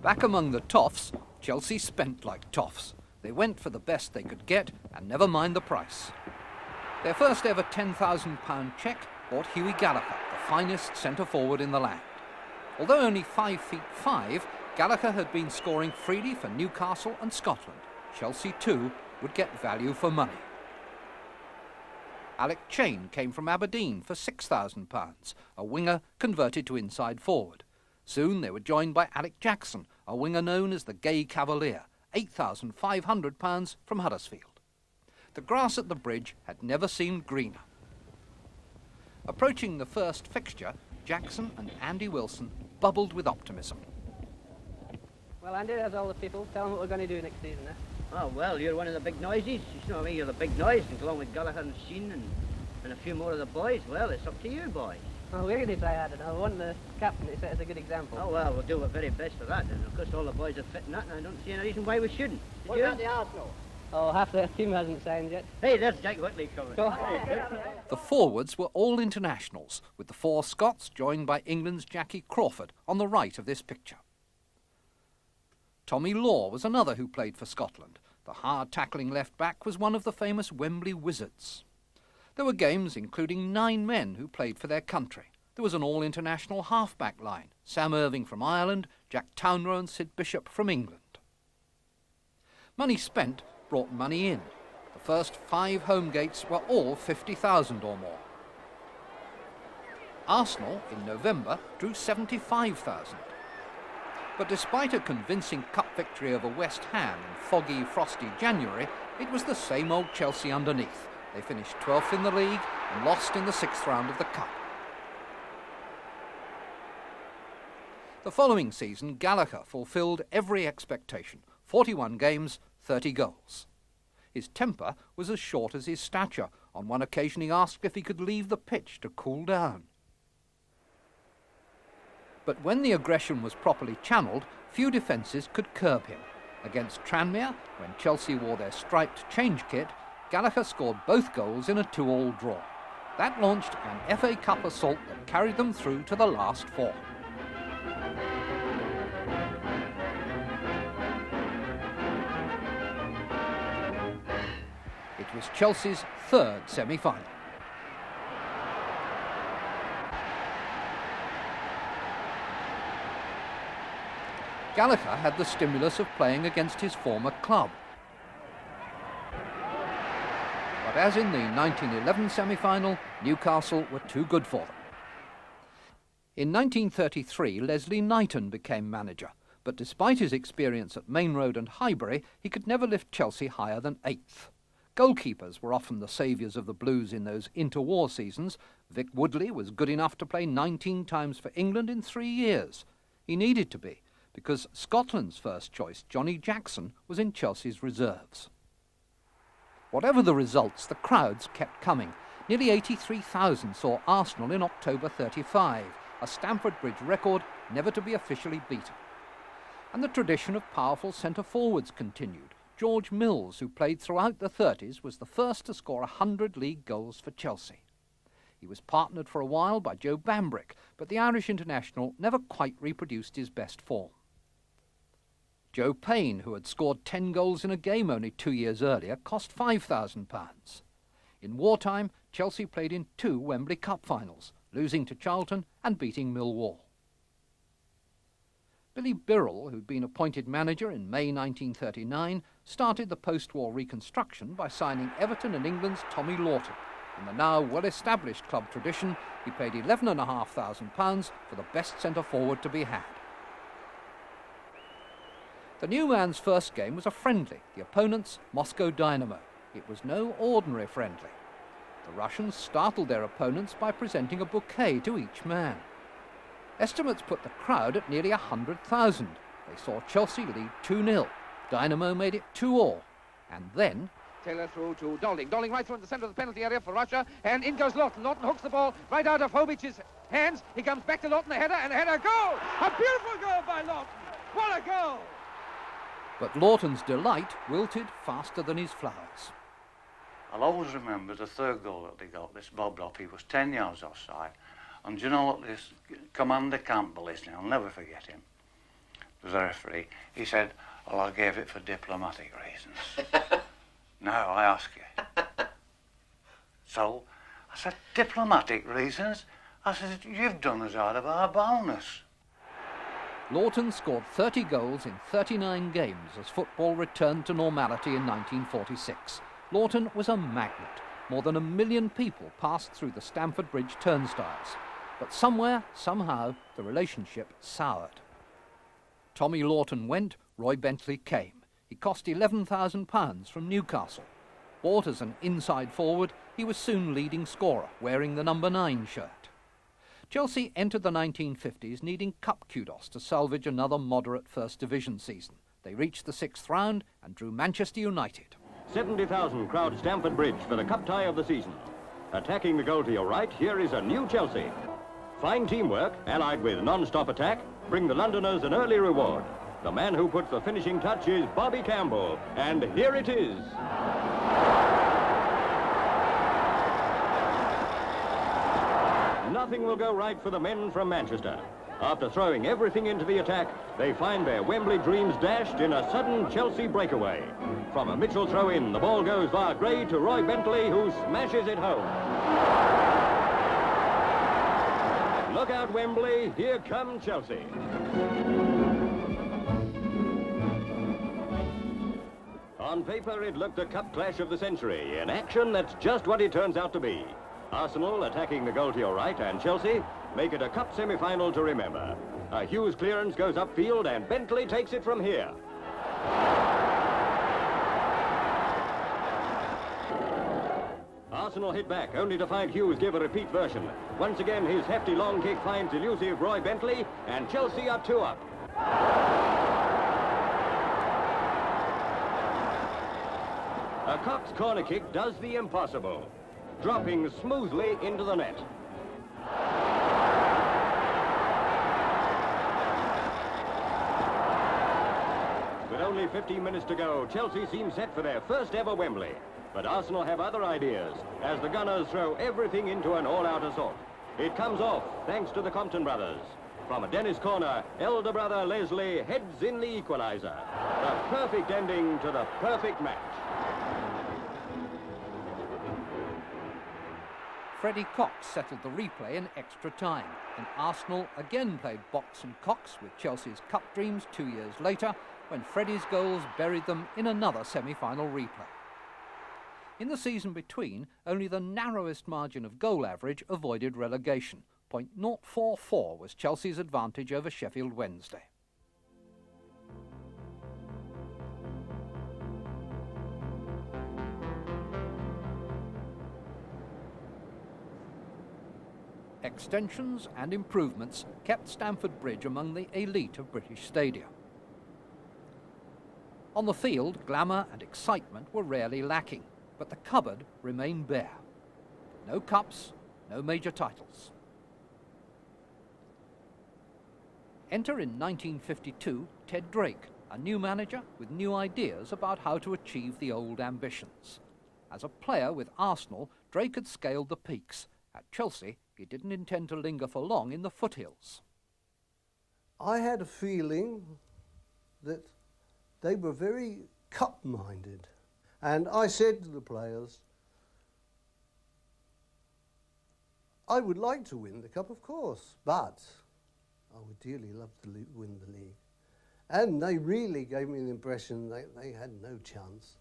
Back among the toffs, Chelsea spent like toffs. They went for the best they could get and never mind the price. Their first ever £10,000 cheque bought Hughie Gallagher, the finest centre-forward in the land. Although only 5'5", Gallagher had been scoring freely for Newcastle and Scotland. Chelsea too would get value for money. Alec Chain came from Aberdeen for £6,000, a winger converted to inside forward. Soon they were joined by Alec Jackson, a winger known as the Gay Cavalier, £8,500 from Huddersfield. The grass at the bridge had never seemed greener. Approaching the first fixture, Jackson and Andy Wilson bubbled with optimism. Well, Andy, there's all the people. Tell them what we're going to do next season, eh? Oh, well, you're one of the big noises. You know me, you're the big noise, and along with Gallagher and Sheen and a few more of the boys. Well, it's up to you, boys. Oh, we're going to try hard enough. I want the captain to set us a good example. Oh, well, we'll do our very best for that. And, of course, all the boys are fit in that, and I don't see any reason why we shouldn't. What about the Arsenal? Oh, half their team hasn't signed yet. Hey, there's Jack Whitley coming. The forwards were all internationals, with the four Scots joined by England's Jackie Crawford on the right of this picture. Tommy Law was another who played for Scotland. The hard-tackling left-back was one of the famous Wembley Wizards. There were games including 9 men who played for their country. There was an all-international half-back line, Sam Irving from Ireland, Jack Townrow and Sid Bishop from England. Money spent brought money in. The first 5 home gates were all 50,000 or more. Arsenal, in November, drew 75,000. But despite a convincing cup victory over West Ham in foggy, frosty January, it was the same old Chelsea underneath. They finished 12th in the league and lost in the 6th round of the cup. The following season, Gallagher fulfilled every expectation. 41 games, 30 goals. His temper was as short as his stature. On one occasion he asked if he could leave the pitch to cool down. But when the aggression was properly channelled, few defences could curb him. Against Tranmere, when Chelsea wore their striped change kit, Gallagher scored both goals in a 2-2 draw. That launched an FA Cup assault that carried them through to the last 4. It was Chelsea's 3rd semi-final. Gallagher had the stimulus of playing against his former club. But as in the 1911 semi-final, Newcastle were too good for them. In 1933, Leslie Knighton became manager, but despite his experience at Main Road and Highbury, he could never lift Chelsea higher than 8th. Goalkeepers were often the saviours of the Blues in those interwar seasons. Vic Woodley was good enough to play 19 times for England in 3 years. He needed to be, because Scotland's first choice, Johnny Jackson, was in Chelsea's reserves. Whatever the results, the crowds kept coming. Nearly 83,000 saw Arsenal in October 35, a Stamford Bridge record never to be officially beaten. And the tradition of powerful centre-forwards continued. George Mills, who played throughout the 30s, was the first to score 100 league goals for Chelsea. He was partnered for a while by Joe Bambrick, but the Irish international never quite reproduced his best form. Joe Payne, who had scored 10 goals in a game only 2 years earlier, cost £5,000. In wartime, Chelsea played in 2 Wembley Cup finals, losing to Charlton and beating Millwall. Billy Birrell, who'd been appointed manager in May 1939, started the post-war reconstruction by signing Everton and England's Tommy Lawton. In the now well-established club tradition, he paid £11,500 for the best centre-forward to be had. The new man's first game was a friendly, the opponent's Moscow Dynamo. It was no ordinary friendly. The Russians startled their opponents by presenting a bouquet to each man. Estimates put the crowd at nearly 100,000. They saw Chelsea lead 2-0. Dynamo made it 2-2. And then... Taylor through to Dolding. Dolding right through in the centre of the penalty area for Russia. And in goes Lawton. Lawton hooks the ball right out of Hovic's hands. He comes back to Lawton, a header, and a header. Goal! A beautiful goal by Lawton. What a goal! But Lawton's delight wilted faster than his flowers. I'll always remember the 3rd goal that they got, this Bob Ropp. He was 10 yards offside. And do you know what this Commander Campbell is now? I'll never forget him. was the referee, he said, well, I gave it for diplomatic reasons. Now I ask you. So, I said, diplomatic reasons? I said, you've done us out of our bonus. Lawton scored 30 goals in 39 games as football returned to normality in 1946. Lawton was a magnet. More than 1 million people passed through the Stamford Bridge turnstiles. But somewhere, somehow, the relationship soured. Tommy Lawton went, Roy Bentley came. He cost £11,000 from Newcastle. Bought as an inside forward, he was soon leading scorer, wearing the number 9 shirt. Chelsea entered the 1950s needing cup kudos to salvage another moderate First Division season. They reached the 6th round and drew Manchester United. 70,000 crowd Stamford Bridge for the cup tie of the season. Attacking the goal to your right, here is a new Chelsea. Fine teamwork, allied with non-stop attack, bring the Londoners an early reward. The man who puts the finishing touch is Bobby Campbell, and here it is. Nothing will go right for the men from Manchester. After throwing everything into the attack, they find their Wembley dreams dashed in a sudden Chelsea breakaway. From a Mitchell throw-in, the ball goes via Gray to Roy Bentley, who smashes it home. Look out, Wembley, here come Chelsea. On paper, it looked a cup clash of the century. In action, that's just what it turns out to be. Arsenal attacking the goal to your right, and Chelsea make it a cup semi-final to remember. A Hughes clearance goes upfield, and Bentley takes it from here. Arsenal hit back, only to find Hughes give a repeat version. Once again, his hefty long kick finds elusive Roy Bentley, and Chelsea are 2 up. A Cox corner kick does the impossible, dropping smoothly into the net. With only 15 minutes to go, Chelsea seem set for their first ever Wembley. But Arsenal have other ideas, as the Gunners throw everything into an all-out assault. It comes off, thanks to the Compton brothers. From a Dennis corner, elder brother Leslie heads in the equaliser. The perfect ending to the perfect match. Freddie Cox settled the replay in extra time, and Arsenal again played box and Cox with Chelsea's cup dreams 2 years later, when Freddie's goals buried them in another semi-final replay. In the season between, only the narrowest margin of goal average avoided relegation. .044 was Chelsea's advantage over Sheffield Wednesday. Extensions and improvements kept Stamford Bridge among the elite of British stadia. On the field, glamour and excitement were rarely lacking, but the cupboard remained bare. No cups, no major titles. Enter in 1952 Ted Drake, a new manager with new ideas about how to achieve the old ambitions. As a player with Arsenal, Drake had scaled the peaks. At Chelsea, he didn't intend to linger for long in the foothills. I had a feeling that they were very cup-minded. And I said to the players, I would like to win the cup, of course, but I would dearly love to win the league. And they really gave me the impression that they had no chance.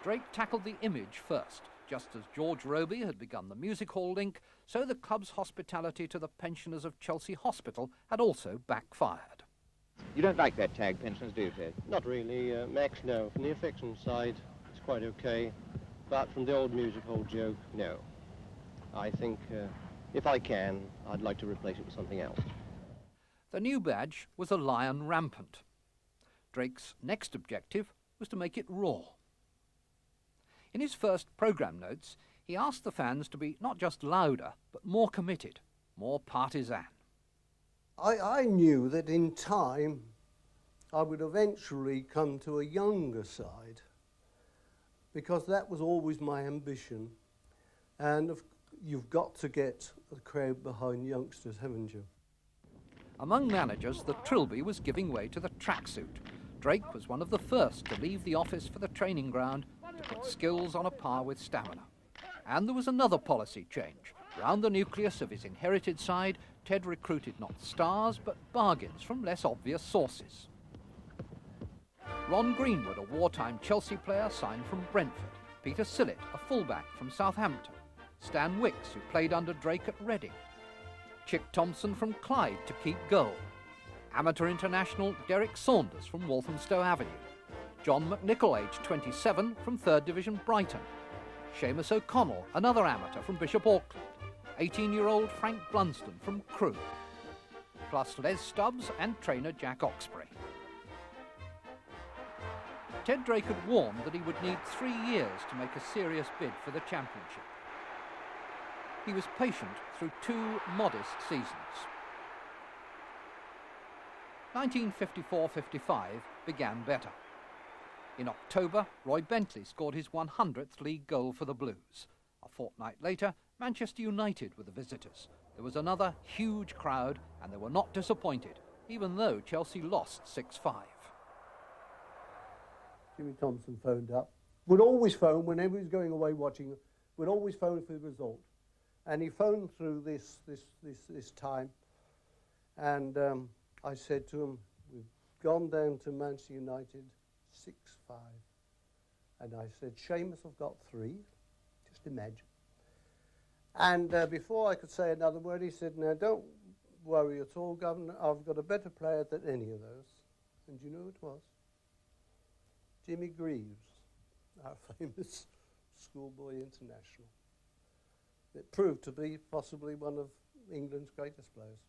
Drake tackled the image first. Just as George Roby had begun the music hall link, so the club's hospitality to the pensioners of Chelsea Hospital had also backfired. You don't like that tag, pensioners, do you, Ted? Not really, Max, no. From the affection side, it's quite okay. But from the old music hall joke, no. I think, if I can, I'd like to replace it with something else. The new badge was a lion rampant. Drake's next objective was to make it raw. In his first programme notes, he asked the fans to be not just louder, but more committed, more partisan. I knew that in time I would eventually come to a younger side, because that was always my ambition. And you've got to get a crowd behind youngsters, haven't you? Among managers, the Trilby was giving way to the tracksuit. Drake was one of the first to leave the office for the training ground to put skills on a par with stamina. And there was another policy change. Round the nucleus of his inherited side, Ted recruited not stars, but bargains from less obvious sources. Ron Greenwood, a wartime Chelsea player, signed from Brentford. Peter Sillett, a fullback from Southampton. Stan Wicks, who played under Drake at Reading. Chick Thompson from Clyde to keep goal. Amateur international Derek Saunders from Walthamstow Avenue. John McNichol, aged 27, from 3rd Division Brighton. Seamus O'Connell, another amateur from Bishop Auckland. 18-year-old Frank Blunston from Crewe. Plus Les Stubbs and trainer Jack Oxbury. Ted Drake had warned that he would need 3 years to make a serious bid for the championship. He was patient through 2 modest seasons. 1954-55 began better. In October, Roy Bentley scored his 100th league goal for the Blues. A fortnight later, Manchester United were the visitors. There was another huge crowd, and they were not disappointed, even though Chelsea lost 6-5. Jimmy Thompson phoned up. Would always phone whenever he was going away watching. Would always phone for the result. And he phoned through this time, and I said to him, "We've gone down to Manchester United 6-5." And I said, "Seamus have got 3, just imagine." And before I could say another word, he said, "Now don't worry at all, Governor, I've got a better player than any of those." And do you know who it was? Jimmy Greaves, our famous schoolboy international. It proved to be possibly one of England's greatest players.